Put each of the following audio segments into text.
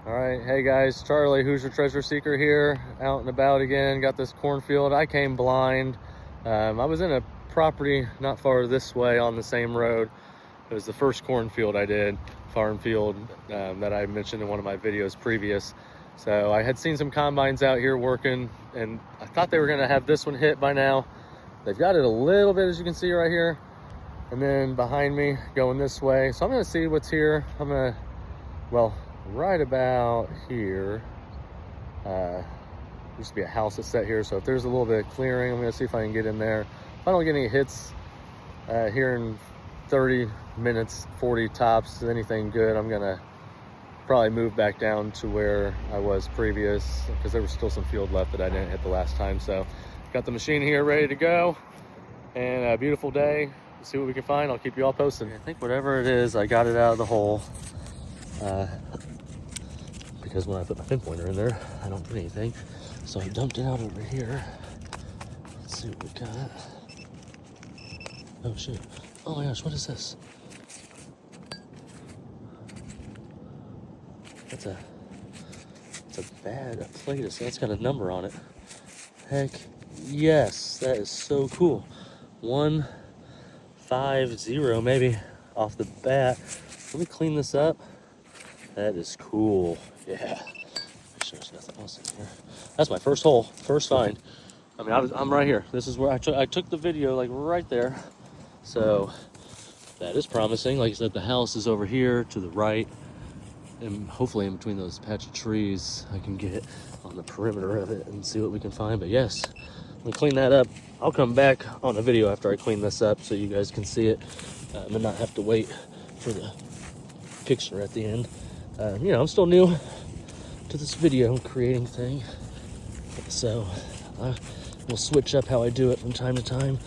All right, hey guys, Charlie, Hoosier Treasure Seeker here, out and about again. Got this cornfield. I came blind. I was in a property not far this way on the same road. It was the first cornfield I did, farm field, that I mentioned in one of my videos previous. So I had seen some combines out here working, and I thought they were gonna have this one hit by now. They've got it a little bit, as you can see right here, and then behind me going this way. So I'm gonna see what's here. Right about here, used to be a house that's set here, so if there's a little bit of clearing, I'm gonna see if I can get in there. If I don't get any hits here in 30 minutes, 40 tops, anything good, I'm gonna probably move back down to where I was previous, because there was still some field left that I didn't hit the last time. So got the machine here ready to go, and a beautiful day. Let's see what we can find. I'll keep you all posted. I think whatever it is, I got it out of the hole. Because when I put my pinpointer in there, I don't get anything. So I dumped it out over here. Let's see what we got. Oh shoot. Oh my gosh, what is this? It's a bad plate, so that's got a number on it. Heck yes, that is so cool. 150 maybe off the bat. Let me clean this up. That is cool. Yeah. Make sure there's nothing else in here. That's my first hole, first find. I mean, I'm right here. This is where I took the video, like right there. So that is promising. Like I said, the house is over here to the right, and hopefully in between those patch of trees, I can get on the perimeter of it and see what we can find. But yes, let me clean that up. I'll come back on a video after I clean this up so you guys can see it, and not have to wait for the picture at the end. You know, I'm still new to this video creating thing, so we'll switch up how I do it from time to time.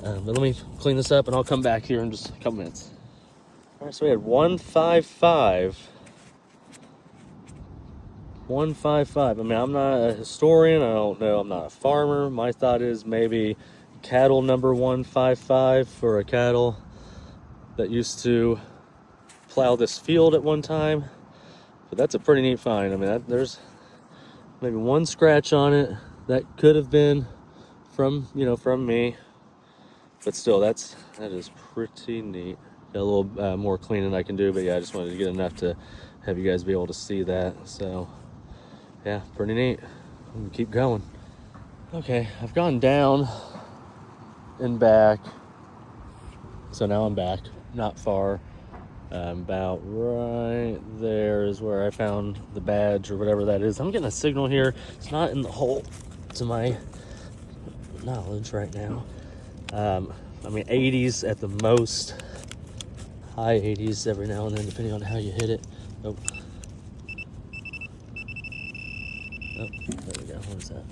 But let me clean this up and I'll come back here in just a couple minutes. All right, so we had 155. 155. I mean, I'm not a historian. I don't know. I'm not a farmer. My thought is maybe cattle number 155 for a cattle that used to plow this field at one time. But that's a pretty neat find. I mean, there's maybe one scratch on it that could have been from me, but still, that is pretty neat. Got a little more cleaning I can do, but yeah, I just wanted to get enough to have you guys be able to see that. So yeah, pretty neat. I'm gonna keep going. Okay, I've gone down and back, so now I'm back, not far. About right there is where I found the badge or whatever that is. I'm getting a signal here. It's not in the hole to my knowledge right now. I mean, 80s at the most, high 80s every now and then, depending on how you hit it. Oh, there we go. What is that?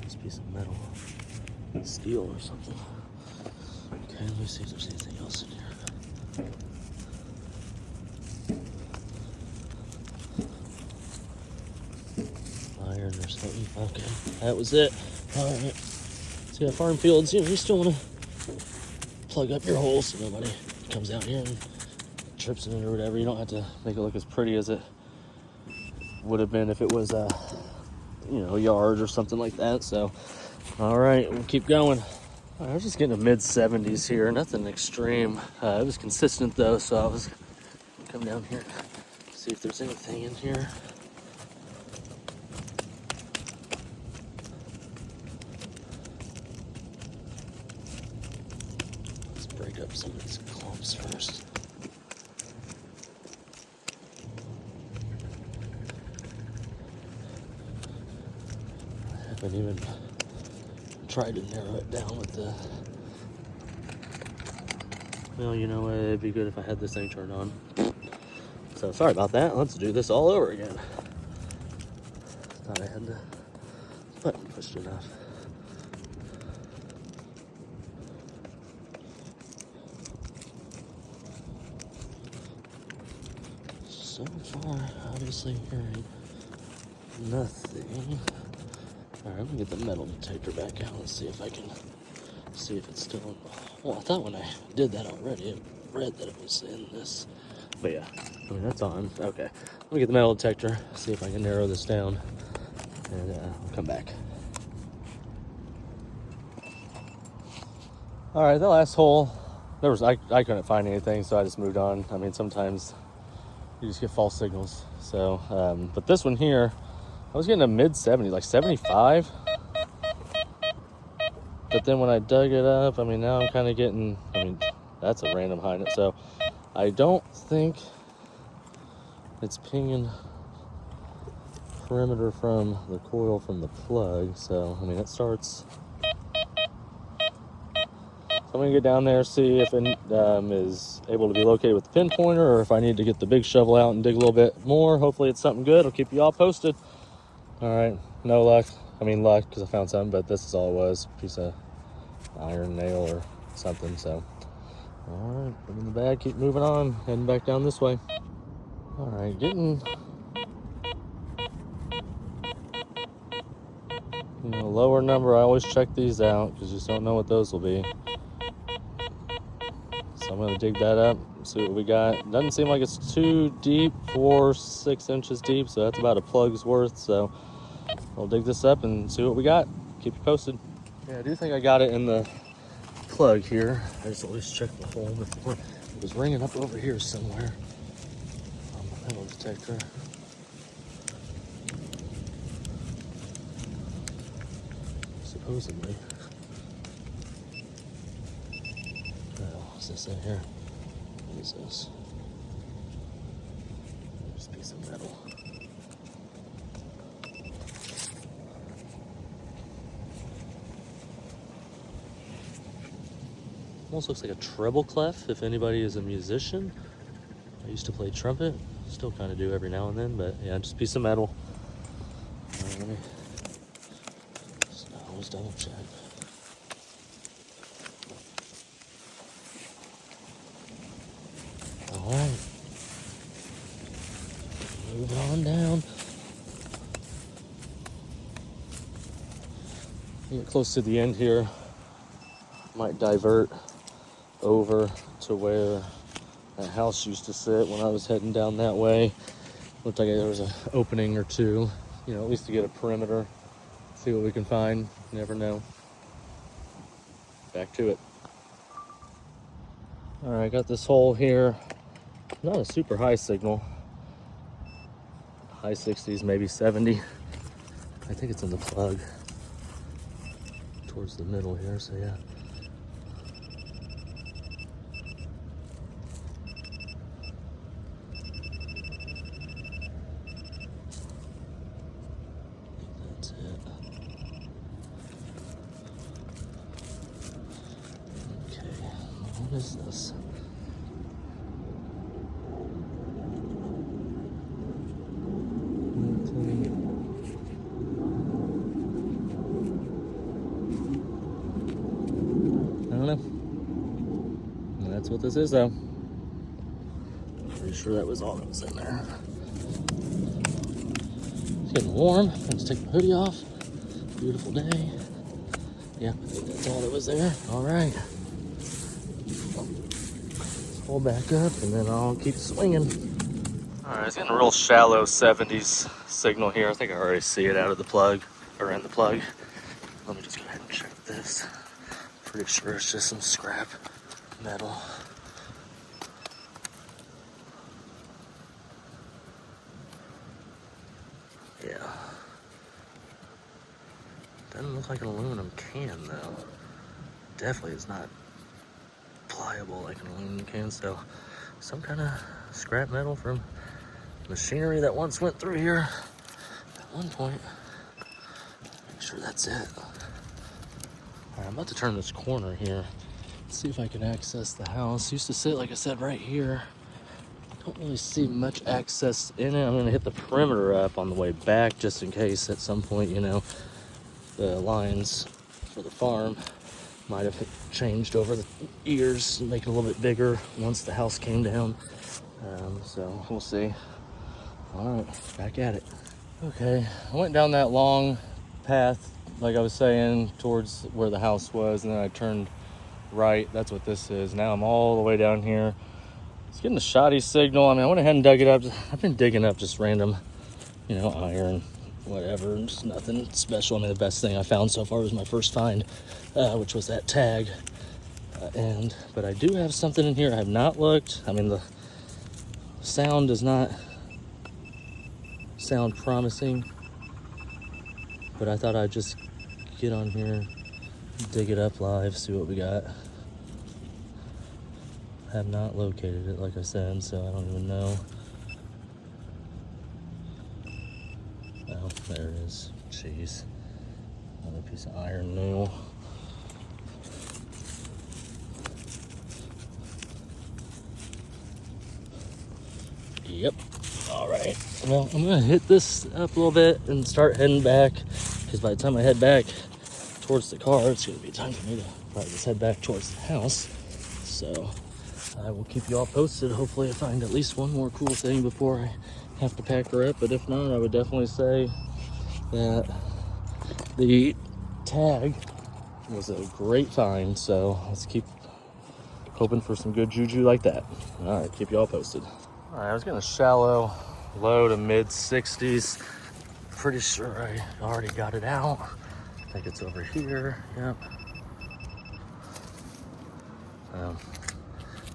This piece of metal. Steel or something. Okay, let me see if there's anything else in here. Iron or something. Okay, that was it. All right. So yeah, farm fields, you still want to plug up your holes so nobody comes out here and trips in it or whatever. You don't have to make it look as pretty as it would have been if it was a yard or something like that. So all right, we'll keep going. I was just getting a mid-70s here, nothing extreme. It was consistent though, so I was gonna come down here, see if there's anything in here. Let's break up some of these clumps first. I haven't even tried to narrow it down with the... Well, you know what, it'd be good if I had this thing turned on. So sorry about that. Let's do this all over again. Thought I had the button pushed enough. So far, obviously hearing nothing. Alright, I'm gonna get the metal detector back out and see if I can see if it's still in. Well, I thought when I did that already, it read that it was in this. But yeah, I mean, that's on. Okay, let me get the metal detector, see if I can narrow this down, and I'll come back. All right, the last hole, I couldn't find anything, so I just moved on. I mean, sometimes you just get false signals. So, but this one here, I was getting a mid 70s, like 75. But then when I dug it up, I mean, now I'm kind of getting, I mean, that's a random high note. So I don't think it's pinging perimeter from the coil from the plug. So, I mean, it starts. So I'm gonna get down there, see if it is able to be located with the pinpointer, or if I need to get the big shovel out and dig a little bit more. Hopefully it's something good. I'll keep you all posted. All right, no luck. I mean, luck, because I found something, but this is all it was. Piece of iron nail or something. So, all right, put it in the bag, keep moving on, heading back down this way. All right, getting, lower number. I always check these out because you just don't know what those will be. So I'm gonna dig that up, see what we got. Doesn't seem like it's too deep, 4-6 inches deep, so that's about a plug's worth. So I'll dig this up and see what we got. Keep you posted. Yeah, I do think I got it in the plug here. I just always check the hole before. It was ringing up over here somewhere on the metal detector. Supposedly. Oh, what's this in here? What is this? Just a piece of metal. Almost looks like a treble clef, if anybody is a musician. I used to play trumpet, still kind of do every now and then, but yeah, just a piece of metal. Let me just always double check. All right, moving on down. Get close to the end here. Might divert over to where that house used to sit when I was heading down that way. Looked like there was an opening or two, at least to get a perimeter. See what we can find. Never know. Back to it. All right, got this hole here. Not a super high signal. High 60s, maybe 70. I think it's in the plug towards the middle here, so yeah. That's it. Okay, what is this? I don't know. That's what this is, though. Pretty sure that was all that was in there. It's getting warm. Let's take the hoodie off. Beautiful day. Yeah, I think that's all that was there. All right. Let's hold back up, and then I'll keep swinging. All right, it's getting a real shallow 70s signal here. I think I already see it out of the plug, or in the plug. Let me just go ahead and check this. Pretty sure it's just some scrap metal. Yeah. Doesn't look like an aluminum can, though. Definitely is not pliable like an aluminum can, so some kind of scrap metal from machinery that once went through here at one point. Make sure that's it. All right, I'm about to turn this corner here. Let's see if I can access the house. Used to sit, like I said, right here. Don't really see much access in it. I'm gonna hit the perimeter up on the way back just in case at some point, the lines for the farm might have changed over the years, make it a little bit bigger once the house came down. So we'll see. All right, back at it. Okay, I went down that long path, like I was saying, towards where the house was, and then I turned right. That's what this is. Now I'm all the way down here. It's getting a shoddy signal. I mean, I went ahead and dug it up. I've been digging up just random, iron, whatever. Just nothing special. I mean, the best thing I found so far was my first find, which was that tag. But I do have something in here. I have not looked. I mean, the sound does not sound promising, but I thought I'd just get on here, dig it up live, see what we got. I have not located it, like I said, so I don't even know. Oh, there it is. Jeez. Another piece of iron nail. Yep. All right. Well, I'm gonna hit this up a little bit and start heading back, because by the time I head back towards the car, it's gonna be time for me to probably just head back towards the house. So I will keep you all posted. Hopefully I find at least one more cool thing before I have to pack her up. But if not, I would definitely say that the tag was a great find. So let's keep hoping for some good juju like that. All right, keep you all posted. All right, I was gonna shallow low to mid 60s. Pretty sure I already got it out. I think it's over here. Yep.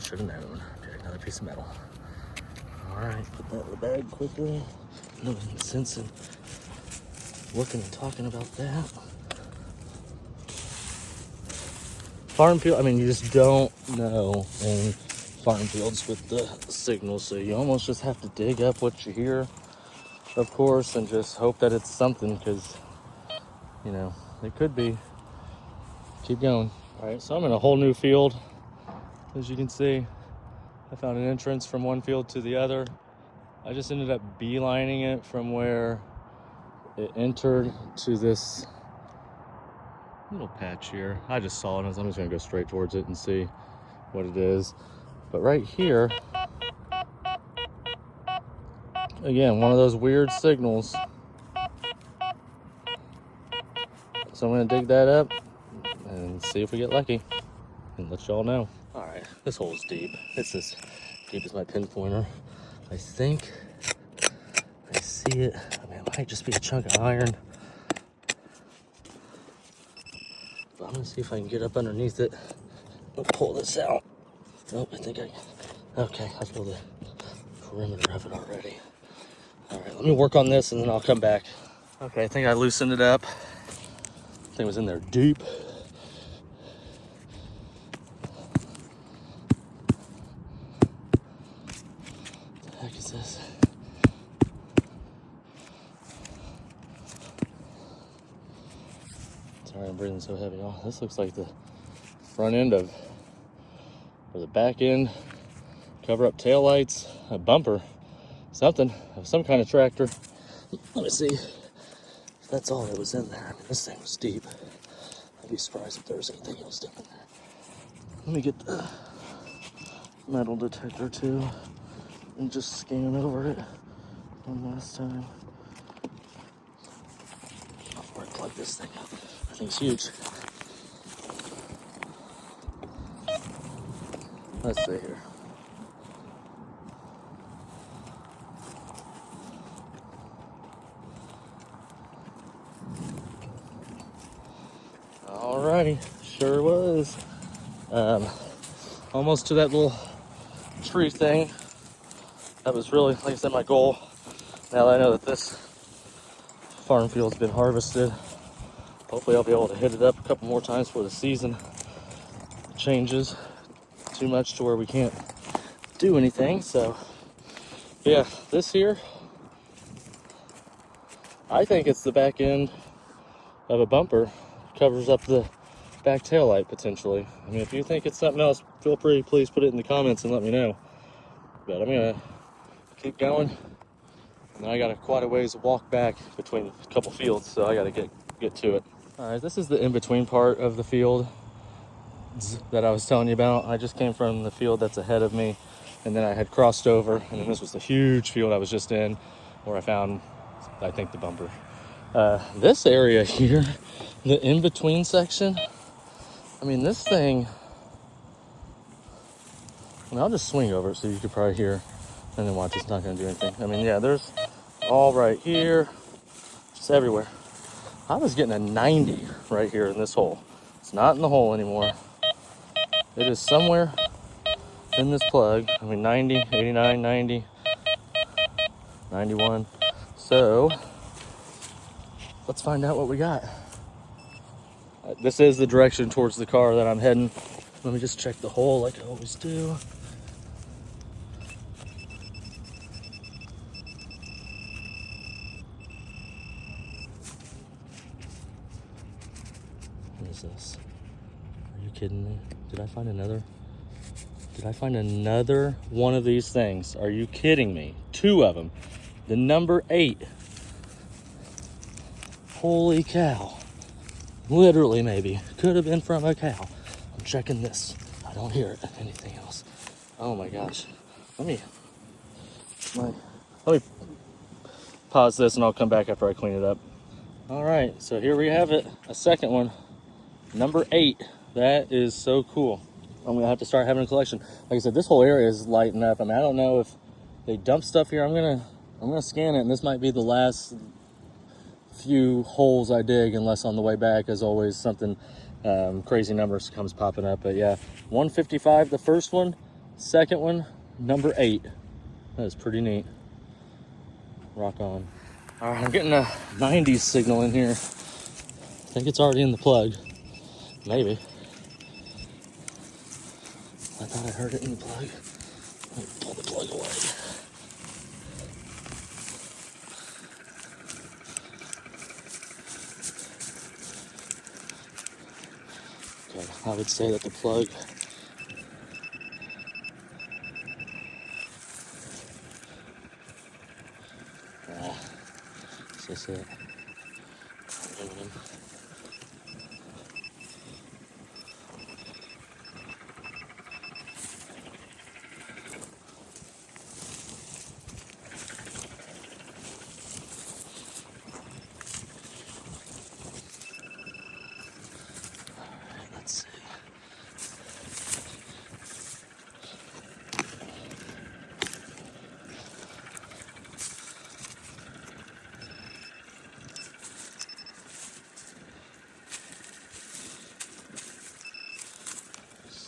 Should have known. Okay, another piece of metal. All right, put that in the bag quickly. No sense in looking and talking about that. Farm field, I mean, you just don't know in farm fields with the signal, so you almost just have to dig up what you hear, of course, and just hope that it's something, because, it could be. Keep going. All right, so I'm in a whole new field. As you can see, I found an entrance from one field to the other. I just ended up beelining it from where it entered to this little patch here. I just saw it, and I'm just gonna go straight towards it and see what it is. But right here, again, one of those weird signals. So I'm gonna dig that up and see if we get lucky and let y'all know. All right, this hole's deep. It's as deep as my pinpointer. I think I see it. I mean, it might just be a chunk of iron. But I'm gonna see if I can get up underneath it and pull this out. Oh, okay, I feel the perimeter of it already. All right, let me work on this and then I'll come back. Okay, I think I loosened it up. Thing was in there deep. What the heck is this? Sorry, I'm breathing so heavy. Oh, this looks like the front end of, or the back end, cover up tail lights, a bumper, something of some kind of tractor. Let me see if that's all that was in there. I mean, this thing was deep. I'd be surprised if there was anything else down in there. Let me get the metal detector too and just scan over it one last time before I plug this thing up. That thing's huge. Let's see here. Alrighty, sure was. Almost to that little tree thing. That was really, like I said, my goal. Now that I know that this farm field's been harvested, hopefully I'll be able to hit it up a couple more times before the season changes too much to where we can't do anything. So yeah, this here, I think it's the back end of a bumper. Covers up the back tail light potentially. I mean, if you think it's something else, feel free, please put it in the comments and let me know. But I'm gonna keep going, and then I got quite a ways to walk back between a couple fields, so I gotta get to it. All right, this is the in-between part of the field that I was telling you about. I just came from the field that's ahead of me, and then I had crossed over, and then this was the huge field I was just in, where I found, I think, the bumper. This area here, the in-between section, I mean, this thing I mean, I'll just swing over it so you could probably hear, and then watch. It's not going to do anything. I mean, yeah, there's all right here, just everywhere. I was getting a 90 right here in this hole. It's not in the hole anymore. It is somewhere in this plug. I mean, 90, 89, 90, 91. So let's find out what we got. This is the direction towards the car that I'm heading. Let me just check the hole like I always do. What is this? Are you kidding me? Did I find another one of these things? Are you kidding me? 2 of them. The number 8. Holy cow. Literally, maybe. Could have been from a cow. I'm checking this. I don't hear it. Anything else? Oh my gosh. Let me pause this and I'll come back after I clean it up. All right, so here we have it. A second one. Number 8. That is so cool. I'm gonna have to start having a collection. Like I said, this whole area is lighting up. I mean, I don't know if they dump stuff here. I'm gonna scan it, and this might be the last few holes I dig, unless on the way back, as always, something crazy numbers comes popping up. But yeah, 155 the first one, second one number 8. That is pretty neat. Rock on. All right, I'm getting a 90s signal in here. I think it's already in the plug, maybe. I thought I heard it in the plug. Let me pull the plug away. Okay, I would say that the plug is this it? Aluminum.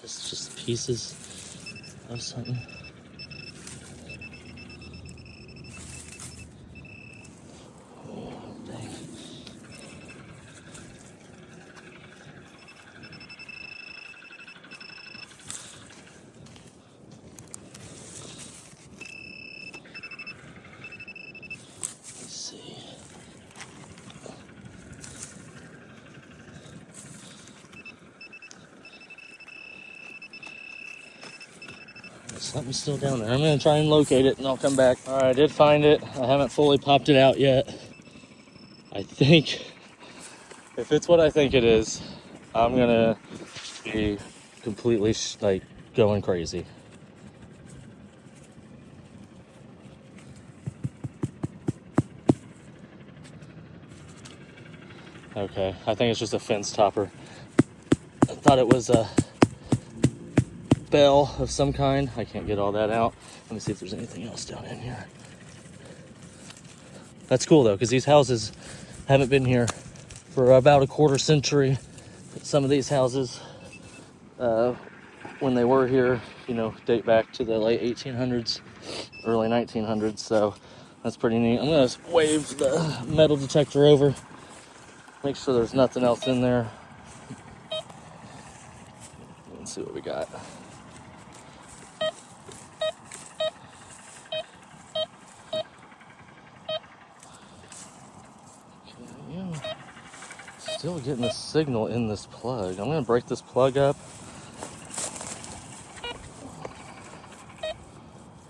It's just pieces of something. Oh, dang. Let's see. Something's still down there. I'm gonna try and locate it and I'll come back. All right, I did find it. I haven't fully popped it out yet. I think if it's what I think it is, I'm gonna be completely like going crazy. Okay, I think it's just a fence topper. I thought it was a bell of some kind. I can't get all that out. Let me see if there's anything else down in here. That's cool though, because these houses haven't been here for about a quarter century. Some of these houses, when they were here, you know, date back to the late 1800s, early 1900s. So that's pretty neat. I'm gonna wave the metal detector over, make sure there's nothing else in there. Let's see what we got. Still getting the signal in this plug. I'm gonna break this plug up.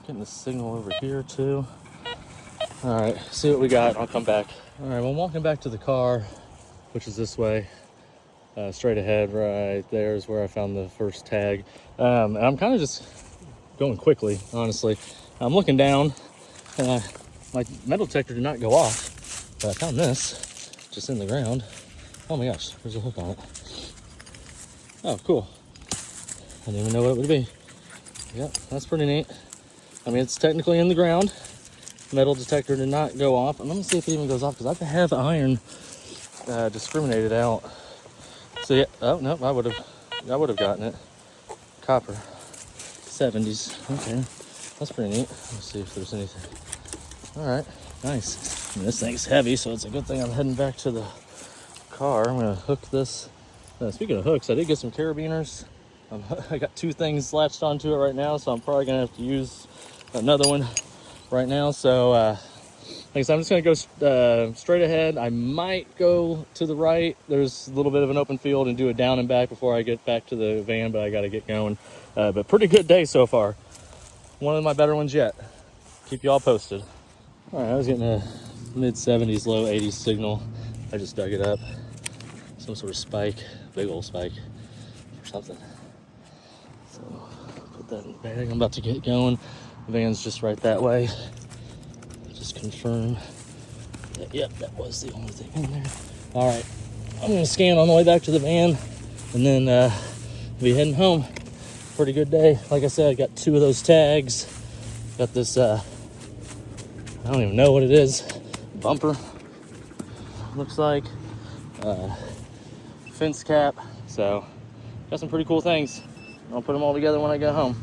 Getting the signal over here too. All right, see what we got. I'll come back. All right, well, I'm walking back to the car, which is this way. Straight ahead, right there is where I found the first tag. And I'm kind of just going quickly, honestly. I'm looking down, and my metal detector did not go off, but I found this just in the ground. Oh my gosh, there's a hook on it. Oh, cool. I didn't even know what it would be. Yep, that's pretty neat. I mean, it's technically in the ground. Metal detector did not go off. And let me see if it even goes off, because I have iron discriminated out. So yeah, oh no, I would have gotten it. Copper, 70s. Okay, that's pretty neat. Let's see if there's anything. All right, nice. I mean, this thing's heavy, so it's a good thing I'm heading back to the car. I'm gonna hook this. Speaking of hooks, I did get some carabiners. I got 2 things latched onto it right now, so I'm probably gonna have to use another one right now. So like I said, I'm just gonna go straight ahead. I might go to the right. There's a little bit of an open field, and do a down and back before I get back to the van, but I gotta get going. But pretty good day so far. One of my better ones yet. Keep y'all posted. All right, I was getting a mid 70s, low 80s signal. I just dug it up. Some sort of spike, big old spike or something. So put that in the bag. I'm about to get going. The van's just right that way. Just confirm that, yep, that was the only thing in there. All right, I'm gonna scan on the way back to the van, and then be heading home. Pretty good day. Like I said, I got 2 of those tags. Got this, I don't even know what it is. Bumper, looks like. Fence cap. So, got some pretty cool things. I'll put them all together when I get home.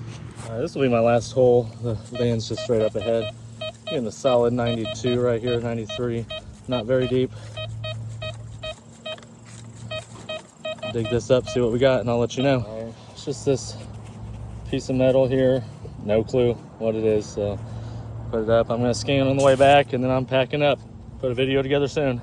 This will be my last hole. The van's just straight up ahead. Getting a solid 92 right here, 93. Not very deep. Dig this up, see what we got, and I'll let you know. It's just this piece of metal here. No clue what it is, so put it up. I'm gonna scan on the way back, and then I'm packing up. Put a video together soon.